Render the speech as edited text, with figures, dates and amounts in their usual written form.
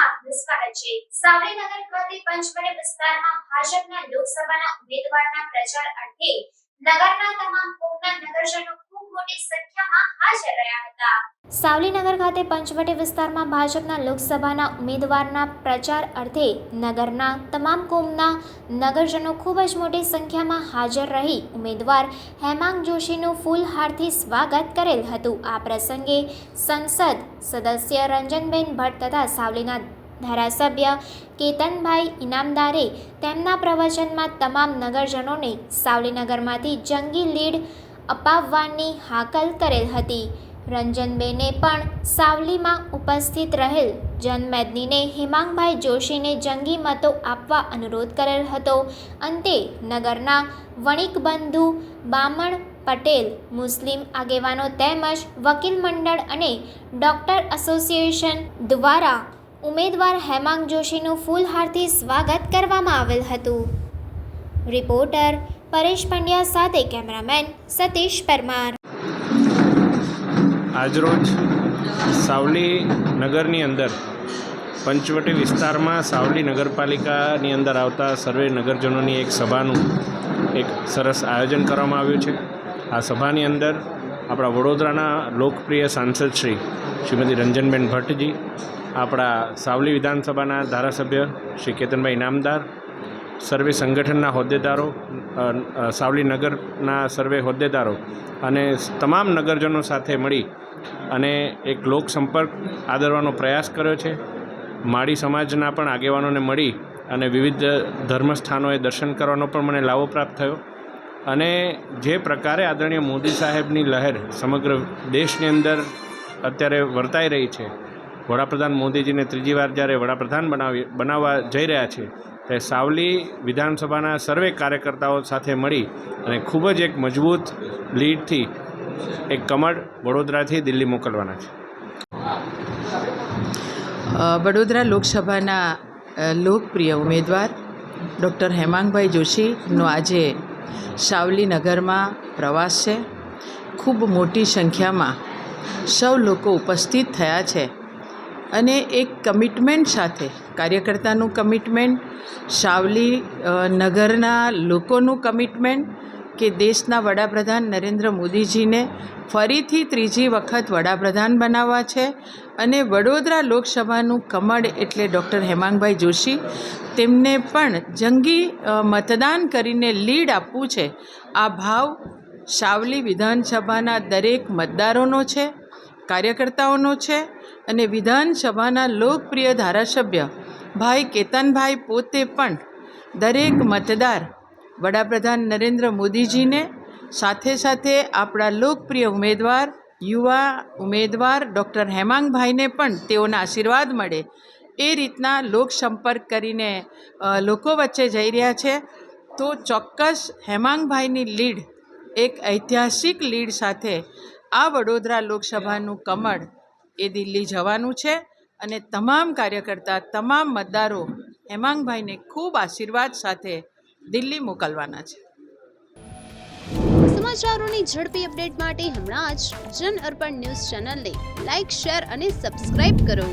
આપનું સ્વાગત છે। સાવલીનગર ખાતે પંચમઢી વિસ્તારમાં ભાજપના લોકસભાના ઉમેદવારના પ્રચાર અર્થે નગરના તમામ કોમના નગરજનો ખૂબ મોટી સંખ્યામાં હાજર રહ્યા હતા। સાવલીનગર ખાતે પંચમઢી વિસ્તારમાં ભાજપના લોકસભાના ઉમેદવારના પ્રચાર અર્થે નગરના તમામ કોમના નગરજનો ખૂબ જ મોટી સંખ્યામાં હાજર રહી ઉમેદવાર હેમાંગ જોશીનું ફૂલહારથી સ્વાગત કરેલ હતું। આ પ્રસંગે સંસદ સદસ્ય રંજનબેન ભટ્ટ તથા સાવલીના ધારાસભ્ય કેતનભાઈ ઇનામદારે તેમના પ્રવચનમાં તમામ નગરજનોને સાવલીનગરમાંથી જંગી લીડ અપાવવાની હાકલ કરેલ હતી। રંજનબેને પણ સાવલીમાં ઉપસ્થિત રહેલ જનમેદનીને હેમાંગભાઈ જોશીને જંગી મતો આપવા અનુરોધ કરેલ હતો। અંતે નગરના વણિક બંધુ બામણ પટેલ, મુસ્લિમ આગેવાનો તેમજ વકીલ મંડળ અને ડોક્ટર એસોસિએશન દ્વારા ઉમેદવાર હેમાંગ જોશીનું ફૂલહારથી સ્વાગત કરવામાં આવેલ હતું। રિપોર્ટર પરેશ પંડ્યા સાથે કેમેરામેન સતીશ પરમાર। આજરોજ સાવલી નગરની અંદર પંચવટી વિસ્તારમાં સાવલી નગરપાલિકાની અંદર આવતા સર્વે નગરજનોની એક સભાનું એક સરસ આયોજન કરવામાં આવ્યું છે। આ સભાની અંદર આપણા વડોદરાના લોકપ્રિય સાંસદ શ્રીમતી રંજનબેન ભટ્ટજી, આપણા સાવલી વિધાનસભાના ધારાસભ્ય શ્રી કેતનભાઈ ઇનામદાર, સર્વે સંગઠનના હોદ્દેદારો, સાવલી નગરના સર્વે હોદ્દેદારો અને તમામ નગરજનો સાથે મળી અને એક લોક સંપર્ક આદરવાનો પ્રયાસ કર્યો છે। માળી સમાજના પણ આગેવાનોને મળી અને વિવિધ ધર્મસ્થાનોએ દર્શન કરવાનો પણ મને લાવો પ્રાપ્ત થયો અને જે પ્રકારે આદરણીય મોદી સાહેબની લહેર સમગ્ર દેશની અંદર અત્યારે વર્તાઈ રહી છે, વડાપ્રધાન મોદીજીને ત્રીજી વાર જ્યારે વડાપ્રધાન બનાવવા જઈ રહ્યા છે તે સાવલી વિધાનસભાના સર્વે કાર્યકર્તાઓ સાથે મળી અને ખૂબ જ એક મજબૂત લીડથી એક કમળ વડોદરાથી દિલ્હી મોકલવાના છે। વડોદરા લોકસભાના લોકપ્રિય ઉમેદવાર ડૉક્ટર હેમાંગભાઈ જોશીનો આજે સાવલી નગરમાં પ્રવાસ છે। ખૂબ મોટી સંખ્યામાં સૌ લોકો ઉપસ્થિત થયા છે અને એક કમિટમેન્ટ સાથે, કાર્યકર્તાનું કમિટમેન્ટ, સાવલી નગરના લોકોનું કમિટમેન્ટ કે દેશના વડાપ્રધાન નરેન્દ્ર મોદીજીને ફરીથી ત્રીજી વખત વડાપ્રધાન બનાવવા છે અને વડોદરા લોકસભાનું કમળ એટલે ડૉક્ટર હેમાંગભાઈ જોશી, તેમને પણ જંગી મતદાન કરીને લીડ આપવું છે। આ ભાવ સાવલી વિધાનસભાના દરેક મતદારોનો છે, કાર્યકર્તાઓનો છે અને વિધાનસભાના લોકપ્રિય ધારાસભ્ય ભાઈ કેતનભાઈ પોતે પણ દરેક મતદાર વડાપ્રધાન નરેન્દ્ર મોદીજીને, સાથે સાથે આપણા લોકપ્રિય ઉમેદવાર, યુવા ઉમેદવાર ડૉક્ટર હેમાંગભાઈને પણ તેઓના આશીર્વાદ મળે એ રીતના લોકસંપર્ક કરીને લોકો વચ્ચે જઈ રહ્યા છે। તો ચોક્કસ હેમાંગભાઈની લીડ, એક ઐતિહાસિક લીડ સાથે આ વડોદરા લોકસભાનું કમળ એ દિલ્હી જવાનું છે અને તમામ કાર્યકર્તા, તમામ મતદારો હેમાંગભાઈને ખૂબ આશીર્વાદ સાથે દિલ્હી મોકલવાના છે। સમાચારોની ઝડપી અપડેટ માટે હમણાં જ જન અર્પણ ન્યૂઝ ચેનલને લાઇક, શેર અને સબસ્ક્રાઇબ કરો।